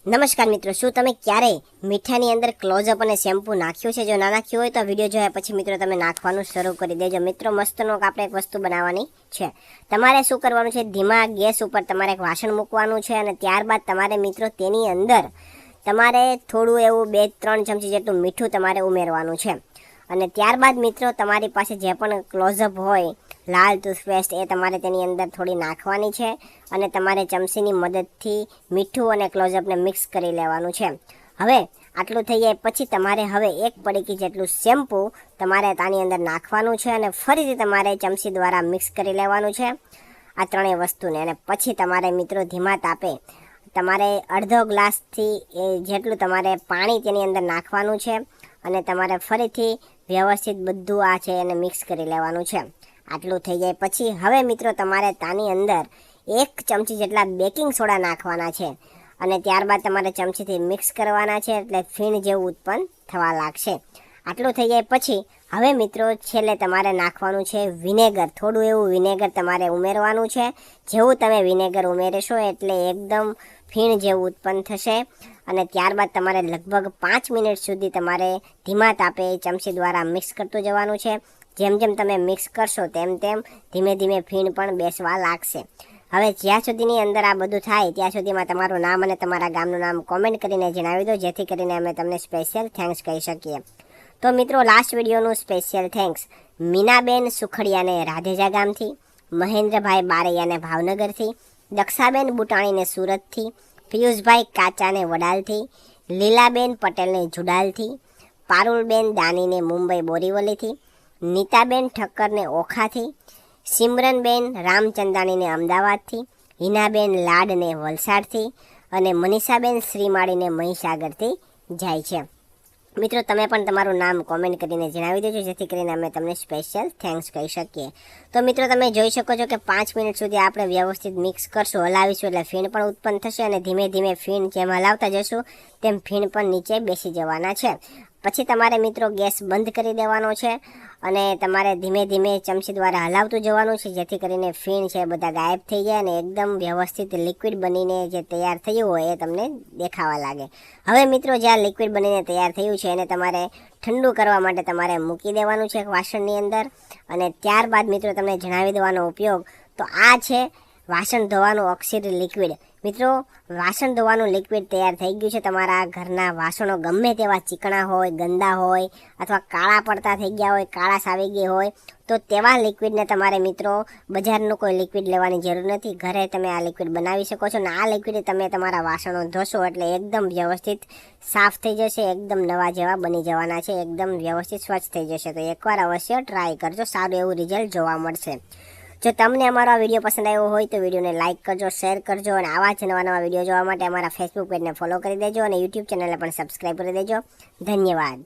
નમસ્કાર મિત્રો, શું તમે ક્યારેય મીઠાની અંદર ક્લોઝઅપ અને શેમ્પૂ નાખ્યું છે? જો ના નાખ્યું હોય તો વિડીયો જોયા પછી મિત્રો તમે નાખવાનું શરૂ કરી દેજો. મિત્રો મસ્તનો આપણે એક વસ્તુ બનાવવાની છે. તમારે શું કરવાનું છે, ધીમા ગેસ ઉપર તમારે એક વાસણ મૂકવાનું છે અને ત્યારબાદ તમારે મિત્રો તેની અંદર તમારે થોડું એવું 2-3 ચમચી જેટલું મીઠું તમારે ઉમેરવાનું છે. અને ત્યારબાદ મિત્રો તમારી પાસે જે પણ ક્લોઝઅપ હોય લાલ ટૂથપેસ્ટ એ તમારે તેની અંદર થોડી નાખવાની છે અને તમારે ચમચીની મદદથી મીઠું અને ક્લોઝઅપને મિક્સ કરી લેવાનું છે. હવે આટલું થઈ જાય પછી તમારે હવે એક પડીકી જેટલું શેમ્પૂ તમારે આની અંદર નાખવાનું છે અને ફરીથી તમારે ચમચી દ્વારા મિક્સ કરી લેવાનું છે આ ત્રણેય વસ્તુને. અને પછી તમારે મિત્રો ધીમા તાપે તમારે અડધો ગ્લાસથી જેટલું તમારે પાણી તેની અંદર નાખવાનું છે અને તમારે ફરીથી વ્યવસ્થિત બધું આ છે એને મિક્સ કરી લેવાનું છે. આટલું થઈ જાય પછી હવે મિત્રો તમારે તાની અંદર 1 ચમચી જેટલા બેકિંગ સોડા નાખવાના છે અને ત્યારબાદ તમારે ચમચીથી મિક્સ કરવાના છે, એટલે ફીણ જેવું ઉત્પન્ન થવા લાગશે. આટલું થઈ જાય પછી હવે મિત્રો છેલ્લે તમારે નાખવાનું છે વિનેગર. થોડું એવું વિનેગર તમારે ઉમેરવાનું છે. જેવું તમે વિનેગર ઉમેરશો એટલે એકદમ ફીણ જેવું ઉત્પન્ન થશે અને ત્યારબાદ તમારે લગભગ 5 મિનિટ સુધી તમારે ધીમા તાપે ચમચી દ્વારા મિક્સ કરતું જવાનું છે. જેમ જેમ તમે મિક્સ કરશો તેમ તેમ ધીમે ધીમે ફીણ પણ બેસવા લાગશે. હવે જ્યાં સુધીની અંદર આ બધું થાય ત્યાં સુધીમાં તમારું નામ અને તમારા ગામનું નામ કોમેન્ટ કરીને જણાવી દો, જેથી કરીને અમે તમને સ્પેશિયલ થેન્ક્સ કહી શકીએ. તો મિત્રો લાસ્ટ વિડીયોનું સ્પેશિયલ થેન્ક્સ મીનાબેન સુખડિયાને રાધેજા ગામથી, મહેન્દ્રભાઈ બારૈયાને ભાવનગરથી, દક્ષાબેન બુટાણીને સુરતથી, પિયુષભાઈ કાચાને વડાલથી, લીલાબેન પટેલને જુડાલથી, પારુલબેન દાનીને મુંબઈ બોરીવલીથી, નીતાબેન ઠક્કરને ઓખાથી, સિમરનબેન રામચંદાણીને અમદાવાદથી, હિનાબેન લાડને વલસાડથી અને મનીષાબેન શ્રીમાળીને મહીસાગરથી જાય છે. મિત્રો તમે પણ તમારું નામ કોમેન્ટ કરીને જણાવી દેજો, જેથી કરીને અમે તમને સ્પેશિયલ થેન્ક્સ કહી શકીએ. તો મિત્રો તમે જોઈ શકો છો કે 5 મિનિટ સુધી આપણે વ્યવસ્થિત મિક્સ કરશું, હલાવીશું એટલે ફીણ પણ ઉત્પન્ન થશે અને ધીમે ધીમે ફીણ જેમ હલાવતા જશું તેમ ફીણ પણ નીચે બેસી જવાના છે. પછી તમારે મિત્રો ગેસ બંધ કરી દેવાનો છે અને તમારે ધીમે ધીમે ચમચી દ્વારા હલાવતું જવાનું છે, જેથી કરીને ફીણ છે બધા ગાયબ થઈ જાય અને એકદમ વ્યવસ્થિત લિક્વિડ બનીને જે તૈયાર થયું હોય એ તમને દેખાવા લાગે. હવે મિત્રો જે આ લિક્વિડ બનીને તૈયાર થયું છે એને તમારે ઠંડુ કરવા માટે તમારે મૂકી દેવાનું છે એક વાસણની અંદર અને ત્યારબાદ મિત્રો તમને જણાવી દેવાનો ઉપયોગ તો આ છે વાસણ ધોવાનું ઓક્સિડ લિક્વિડ. મિત્રો વાસણ ધોવાનું લિક્વિડ તૈયાર થઈ ગયું છે. તમારા ઘરના વાસણો ગમે તેવા ચીકણા હોય, ગંદા હોય અથવા કાળા પડતા થઈ ગયા હોય, કાળાશ આવી ગઈ હોય તો તેવા લિક્વિડને તમારે મિત્રો બજારનું કોઈ લિક્વિડ લેવાની જરૂર નથી. ઘરે તમે આ લિક્વિડ બનાવી શકો છો અને આ લિક્વિડ તમે તમારા વાસણો ધોશો એટલે એકદમ વ્યવસ્થિત સાફ થઈ જશે, એકદમ નવા જેવા બની જવાના છે, એકદમ વ્યવસ્થિત સ્વચ્છ થઈ જશે. તો એકવાર અવશ્ય ટ્રાય કરજો, સારું એવું રિઝલ્ટ જોવા મળશે. જો તમને અમારો આ વિડીયો પસંદ આવ્યો હોય તો વિડીયોને લાઇક કરજો, શેર કરજો અને આવા જ નવા વિડીયો જોવા માટે અમારા ફેસબુક પેજને ફોલો કરી દેજો અને યુટ્યુબ ચેનલને પણ સબસ્ક્રાઈબ કરી દેજો. ધન્યવાદ.